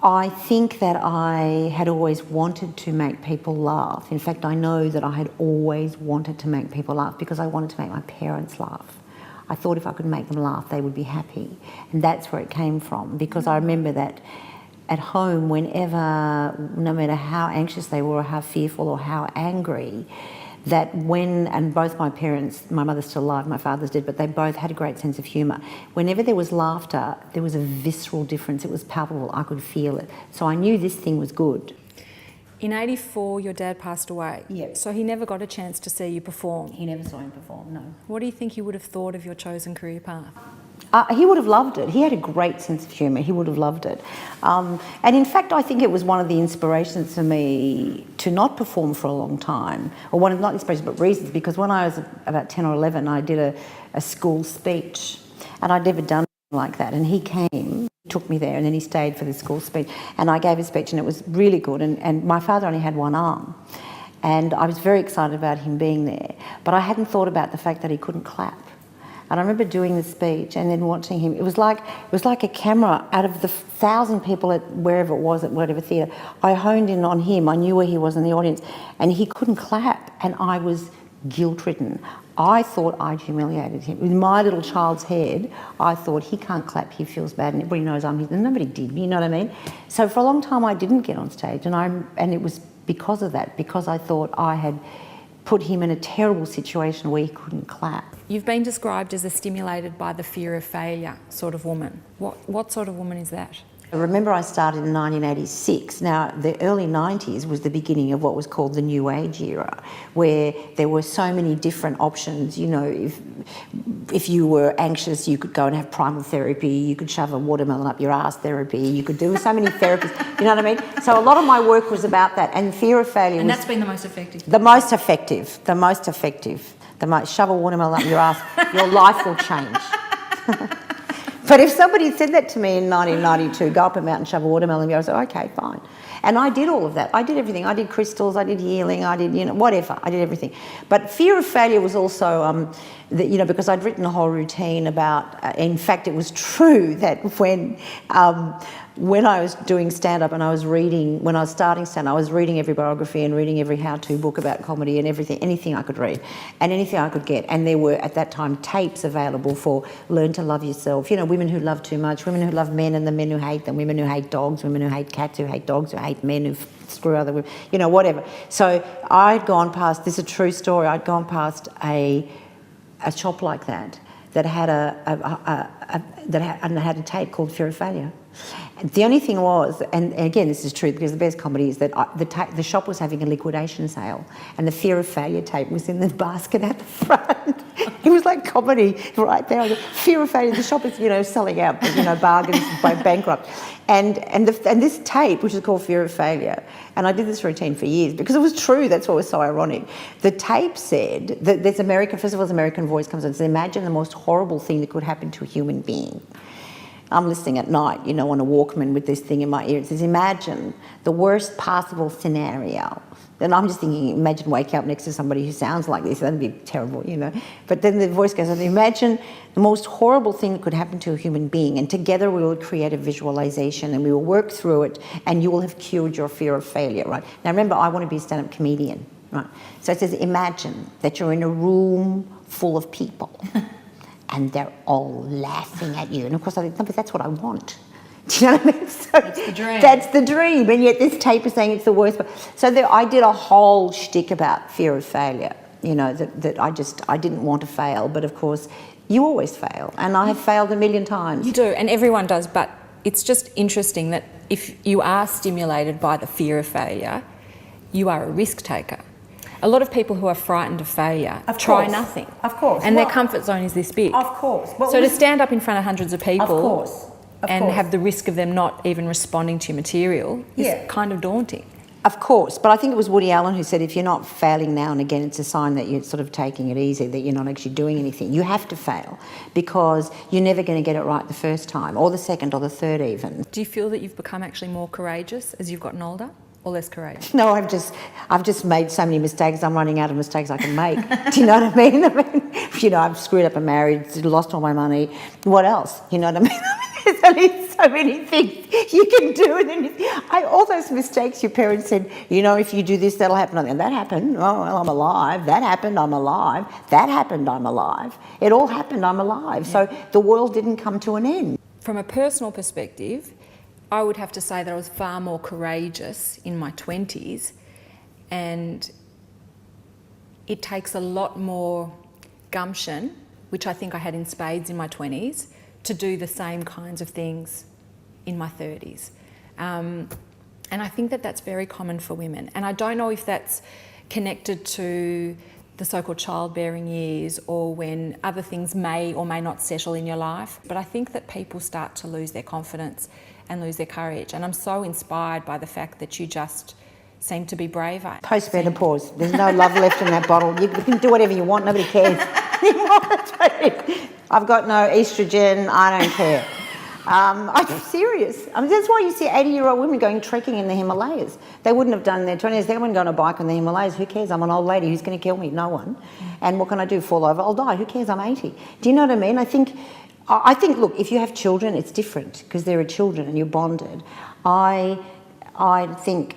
I think that I had always wanted to make people laugh. In fact, I know that I had always wanted to make people laugh because I wanted to make my parents laugh. I thought if I could make them laugh, they would be happy. And that's where it came from, because I remember that at home, whenever, no matter how anxious they were or how fearful or how angry, that when, and both my parents, my mother's still alive, my father's dead, but they both had a great sense of humour. Whenever there was laughter, there was a visceral difference. It was palpable. I could feel it. So I knew this thing was good. In 84, your dad passed away. Yep. So he never got a chance to see you perform. He never saw him perform, no. What do you think he would have thought of your chosen career path? He would have loved it. He had a great sense of humour. He would have loved it. And in fact, I think it was one of the inspirations for me to not perform for a long time, or one of, not inspirations, but reasons, because when I was about 10 or 11, I did a school speech, and I'd never done anything like that. And he came, took me there, and then he stayed for the school speech. And I gave a speech, and it was really good. And my father only had one arm. And I was very excited about him being there. But I hadn't thought about the fact that he couldn't clap. And I remember doing the speech and then watching him. It was like a camera out of the 1,000 people at wherever it was, at whatever theatre. I honed in on him. I knew where he was in the audience, and he couldn't clap, and I was guilt-ridden. I thought I'd humiliated him. In my little child's head, I thought, he can't clap, he feels bad, and everybody knows I'm his. And nobody did, you know what I mean? So for a long time, I didn't get on stage, and it was because of that, because I thought I had put him in a terrible situation where he couldn't clap. You've been described as a stimulated by the fear of failure sort of woman. What sort of woman is that? I remember I started in 1986. Now, the early 90s was the beginning of what was called the New Age era, where there were so many different options. You know, if you were anxious, you could go and have primal therapy, you could shove a watermelon up your ass therapy, you could do so many therapies, you know what I mean? So a lot of my work was about that, and fear of failure And was... that's been the most effective? The most effective. Shove a watermelon up your ass, your life will change. But if somebody had said that to me in 1992, go up a mountain, shove a watermelon, I was like, okay, fine. And I did all of that. I did everything. I did crystals, I did healing, I did, whatever. I did everything. But fear of failure was also, because I'd written a whole routine about, in fact, it was true that when I was doing stand-up and when I was starting stand-up, I was reading every biography and reading every how-to book about comedy and anything I could read and anything I could get. And there were, at that time, tapes available for Learn to Love Yourself. Women who love too much, women who love men and the men who hate them, women who hate dogs, women who hate cats, who hate dogs, who hate men, who screw other women, whatever. So I'd gone past, this is a true story, I'd gone past a shop like that had a tape called Fear of Failure. The only thing was, and again this is true because the best comedy is that the shop was having a liquidation sale, and the Fear of Failure tape was in the basket at the front. It was like comedy right there. The Fear of Failure. The shop is selling out, bargains, bankrupt, and this tape, which is called Fear of Failure, and I did this routine for years because it was true. That's what was so ironic. The tape said that this American voice comes in and says, imagine the most horrible thing that could happen to a human being. I'm listening at night, on a Walkman with this thing in my ear. It says, imagine the worst possible scenario. And I'm just thinking, imagine waking up next to somebody who sounds like this. That'd be terrible, But then the voice goes, imagine the most horrible thing that could happen to a human being. And together we will create a visualization and we will work through it and you will have cured your fear of failure, right? Now remember, I want to be a stand-up comedian, right? So it says, imagine that you're in a room full of people. And they're all laughing at you. And of course I think, no, but that's what I want. Do you know what I mean? So that's the dream. That's the dream. And yet this tape is saying it's the worst. So I did a whole shtick about fear of failure, that I didn't want to fail. But of course, you always fail. And I have failed a million times. You do, and everyone does. But it's just interesting that if you are stimulated by the fear of failure, you are a risk taker. A lot of people who are frightened of failure try nothing. Of course. And their comfort zone is this big. Of course. So to stand up in front of hundreds of people of and course. have the risk of them not even responding to your material is kind of daunting. Of course, but I think it was Woody Allen who said if you're not failing now and again, it's a sign that you're sort of taking it easy, that you're not actually doing anything. You have to fail because you're never going to get it right the first time or the second or the third even. Do you feel that you've become actually more courageous as you've gotten older? Or less courageous? No, I've just made so many mistakes. I'm running out of mistakes I can make. Do you know what I mean? I've screwed up a marriage, lost all my money. What else? You know what I mean? There's only so many things you can do. And then all those mistakes your parents said, you know, if you do this, that'll happen. And that happened. Oh, well, I'm alive. That happened. I'm alive. That happened. I'm alive. It all happened. I'm alive. Yeah. So the world didn't come to an end. From a personal perspective, I would have to say that I was far more courageous in my 20s, and it takes a lot more gumption, which I think I had in spades in my 20s, to do the same kinds of things in my 30s. And I think that that's very common for women. And I don't know if that's connected to the so-called childbearing years or when other things may or may not settle in your life. But I think that people start to lose their confidence and lose their courage. And I'm so inspired by the fact that you just seem to be braver. Post-menopause. There's no love left in that bottle. You can do whatever you want. Nobody cares. I've got no estrogen. I don't care. I'm serious. I mean, that's why you see 80-year-old women going trekking in the Himalayas. They wouldn't have done in their 20s. They wouldn't go on a bike in the Himalayas. Who cares? I'm an old lady. Who's going to kill me? No one. And what can I do? Fall over? I'll die. Who cares? I'm 80. Do you know what I mean? I think, look, if you have children, it's different because there are children and you're bonded. I think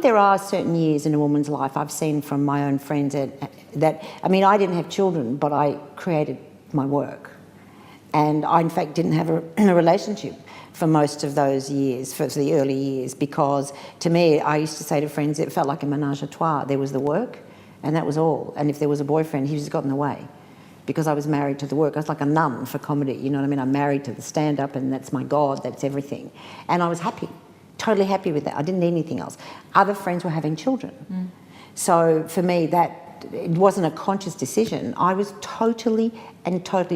there are certain years in a woman's life I've seen from my own friends that I didn't have children, but I created my work. And I, in fact, didn't have a relationship for most of those years, for the early years, because to me, I used to say to friends, it felt like a menage a trois. There was the work, and that was all. And if there was a boyfriend, he just got in the way, because I was married to the work. I was like a nun for comedy, you know what I mean? I'm married to the stand-up, and that's my God, that's everything. And I was happy, totally happy with that. I didn't need anything else. Other friends were having children. So for me, it wasn't a conscious decision. I was totally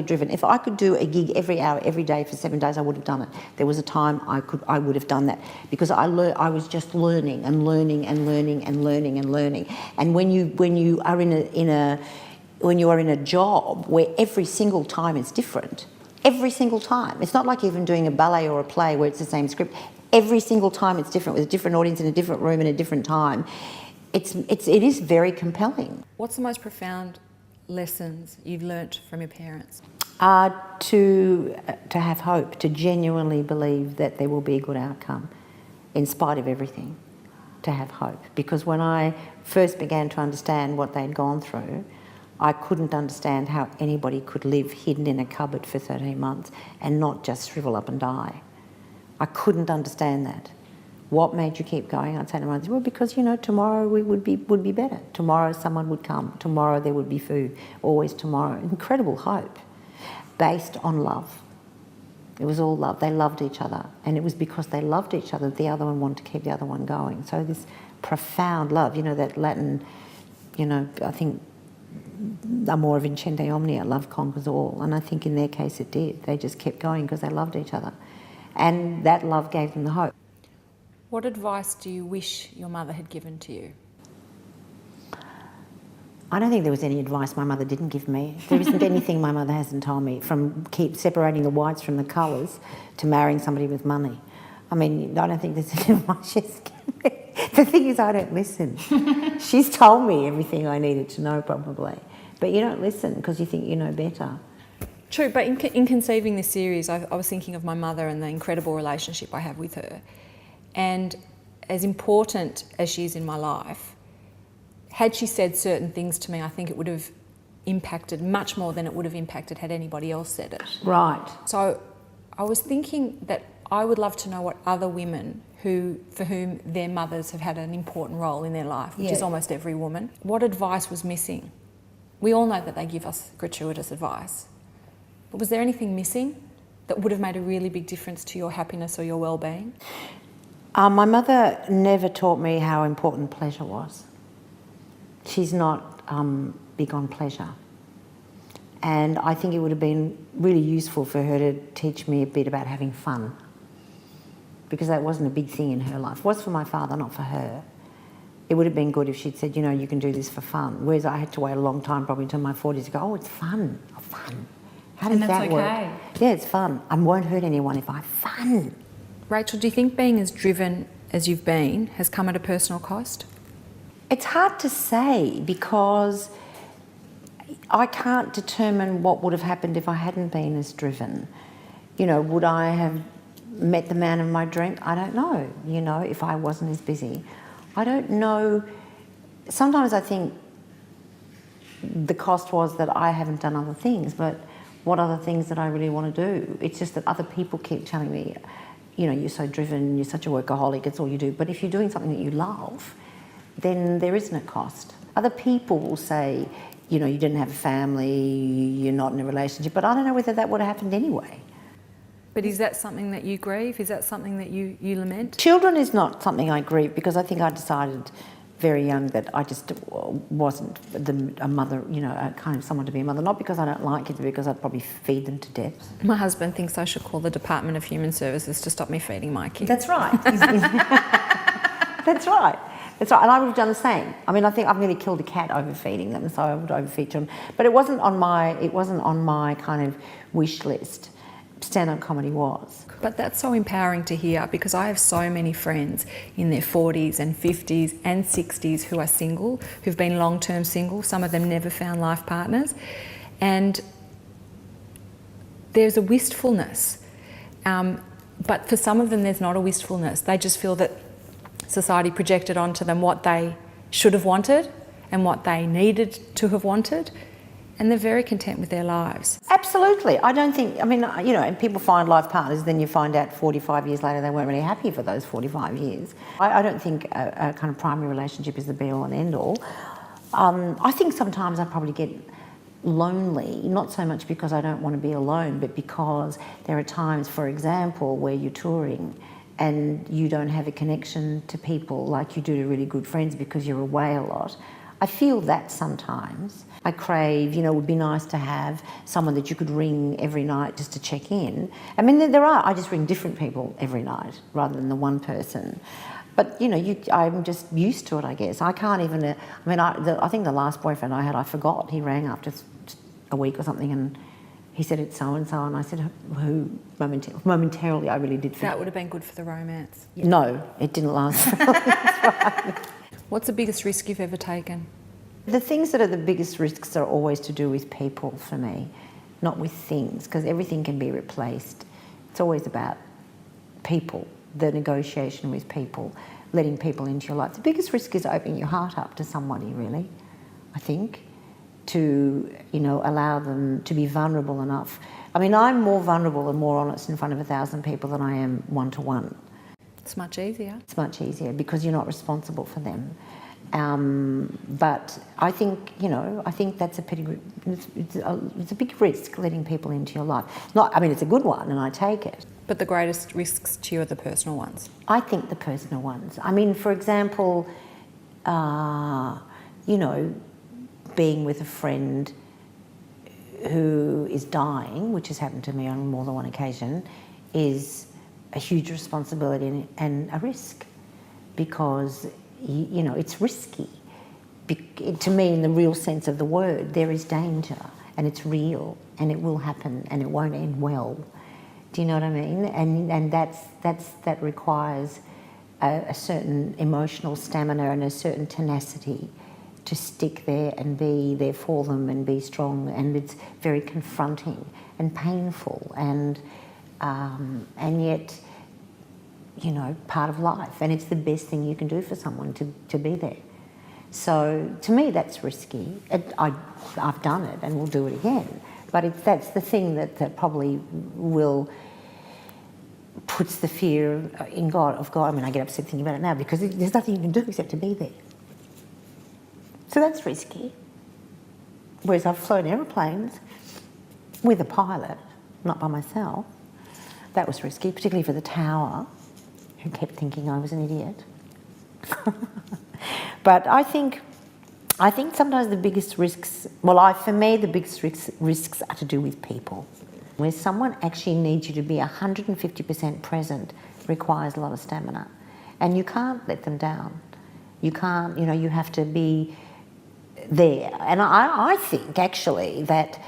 driven. If I could do a gig every hour, every day for 7 days, I would have done it. There was a time I would have done that because I was just learning and learning and learning and learning and learning. And when you are in a job where every single time it's different, every single time. It's not like even doing a ballet or a play where it's the same script. Every single time it's different with a different audience in a different room in a different time. It is very compelling. What's the most profound lessons you've learnt from your parents? To have hope, to genuinely believe that there will be a good outcome in spite of everything, to have hope. Because when I first began to understand what they'd gone through, I couldn't understand how anybody could live hidden in a cupboard for 13 months and not just shrivel up and die. I couldn't understand that. What made you keep going? I'd say to myself, well, because, tomorrow we would be better. Tomorrow someone would come. Tomorrow there would be food. Always tomorrow. Incredible hope based on love. It was all love. They loved each other. And it was because they loved each other that the other one wanted to keep the other one going. So this profound love, that Latin, I think amor vincente omnia, love conquers all. And I think in their case it did. They just kept going because they loved each other. And that love gave them the hope. What advice do you wish your mother had given to you? I don't think there was any advice my mother didn't give me. There isn't anything my mother hasn't told me, from keep separating the whites from the colours to marrying somebody with money. I don't think there's any advice she's given me. The thing is, I don't listen. She's told me everything I needed to know, probably. But you don't listen because you think you know better. True, but in conceiving this series, I was thinking of my mother and the incredible relationship I have with her. And as important as she is in my life, had she said certain things to me, I think it would have impacted much more than it would have impacted had anybody else said it. Right. So I was thinking that I would love to know what other women for whom their mothers have had an important role in their life, which is almost every woman, what advice was missing? We all know that they give us gratuitous advice. But was there anything missing that would have made a really big difference to your happiness or your well-being? My mother never taught me how important pleasure was. She's not big on pleasure. And I think it would have been really useful for her to teach me a bit about having fun, because that wasn't a big thing in her life. It was for my father, not for her. It would have been good if she'd said, you can do this for fun. Whereas I had to wait a long time, probably until my 40s, to go, oh, it's fun. Oh, fun. How does that work? Okay. Yeah, it's fun. I won't hurt anyone if I have fun. Rachel, do you think being as driven as you've been has come at a personal cost? It's hard to say, because I can't determine what would have happened if I hadn't been as driven. Would I have met the man of my dream? I don't know, you know, if I wasn't as busy. I don't know. Sometimes I think the cost was that I haven't done other things, but what other things that I really want to do? It's just that other people keep telling me, you know, you're so driven, you're such a workaholic, it's all you do. But if you're doing something that you love, then there isn't a cost. Other people will say, you know, you didn't have a family, you're not in a relationship, but I don't know whether that would have happened anyway. But is that something that you grieve? Is that something that you lament? Children is not something I grieve, because I think I decided very young that I just wasn't a mother, you know, a kind of someone to be a mother. Not because I don't like kids, but because I'd probably feed them to death. My husband thinks I should call the Department of Human Services to stop me feeding my kids. That's right. That's right. That's right. And I would have done the same. I mean, I think I've nearly killed a cat overfeeding them, so I would overfeed children. But it wasn't on my kind of wish list. Stand-up comedy was. But that's so empowering to hear, because I have so many friends in their 40s and 50s and 60s who are single, who've been long-term single. Some of them never found life partners. And there's a wistfulness. But for some of them, there's not a wistfulness. They just feel that society projected onto them what they should have wanted and what they needed to have wanted. And they're very content with their lives. Absolutely. I don't think, I mean, you know, and people find life partners, then you find out 45 years later they weren't really happy for those 45 years. I don't think a kind of primary relationship is the be-all and end-all. I think sometimes I probably get lonely, not so much because I don't want to be alone, but because there are times, for example, where you're touring and you don't have a connection to people like you do to really good friends because you're away a lot. I feel that sometimes. I crave, you know, it would be nice to have someone that you could ring every night just to check in. I mean, I just ring different people every night rather than the one person. But, you know, I'm just used to it, I guess. I can't even, I think the last boyfriend I had, I forgot. He rang after a week or something and he said it's so-and-so, and I said, who? Momentarily, I really did forget. That would have been good for the romance. No, it didn't last. That's right. What's the biggest risk you've ever taken? The things that are the biggest risks are always to do with people for me, not with things, because everything can be replaced. It's always about people, the negotiation with people, letting people into your life. The biggest risk is opening your heart up to somebody, really, I think, to, you know, allow them to be vulnerable enough. I mean, I'm more vulnerable and more honest in front of 1,000 people than I am one-to-one. It's much easier. It's much easier because you're not responsible for them. But I think, you know, I think that's it's a big risk letting people into your life. It's a good one and I take it. But the greatest risks to you are the personal ones. I think the personal ones. I mean, for example, you know, being with a friend who is dying, which has happened to me on more than one occasion, is a huge responsibility and a risk, because you know, it's risky. To me, in the real sense of the word, there is danger and it's real and it will happen and it won't end well. Do you know what I mean? And that requires a certain emotional stamina and a certain tenacity to stick there and be there for them and be strong, and it's very confronting and painful and yet, you know, part of life, and it's the best thing you can do for someone to be there. So to me, that's risky. I've done it and will do it again, but that's the thing that probably puts the fear of God. I mean, I get upset thinking about it now because there's nothing you can do except to be there. So that's risky. Whereas I've flown aeroplanes with a pilot, not by myself. That was risky, particularly for the tower, who kept thinking I was an idiot. But I think sometimes the biggest risks, for me, the biggest risks are to do with people. Where someone actually needs you to be 150% present requires a lot of stamina. And you can't let them down. You can't, you know, you have to be there. And I think, actually, that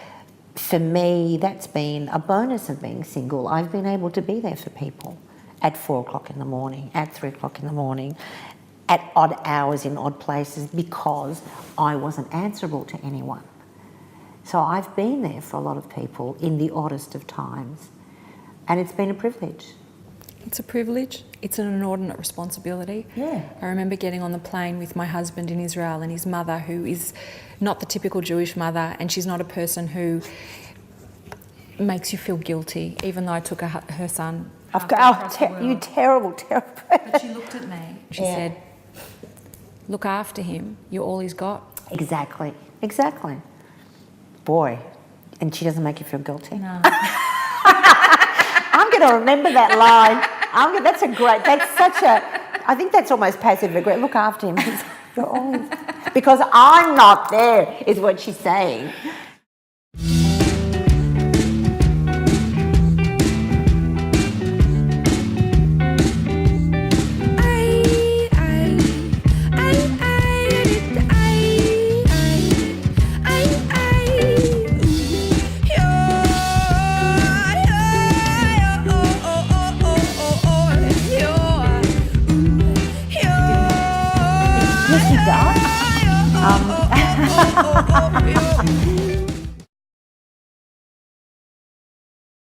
for me, that's been a bonus of being single. I've been able to be there for people at 4 o'clock in the morning, at 3 o'clock in the morning, at odd hours in odd places, because I wasn't answerable to anyone. So I've been there for a lot of people in the oddest of times, and it's been a privilege. It's a privilege. It's an inordinate responsibility. Yeah. I remember getting on the plane with my husband in Israel and his mother, who is not the typical Jewish mother, and she's not a person who makes you feel guilty, even though I took her son. You terrible. But she looked at me. She Yeah. said, "Look after him. You're all he's got." Exactly. Boy, and she doesn't make you feel guilty. No. I'm going to remember that line. I think that's almost passive aggressive. Look after him. You're always, because I'm not there, is what she's saying.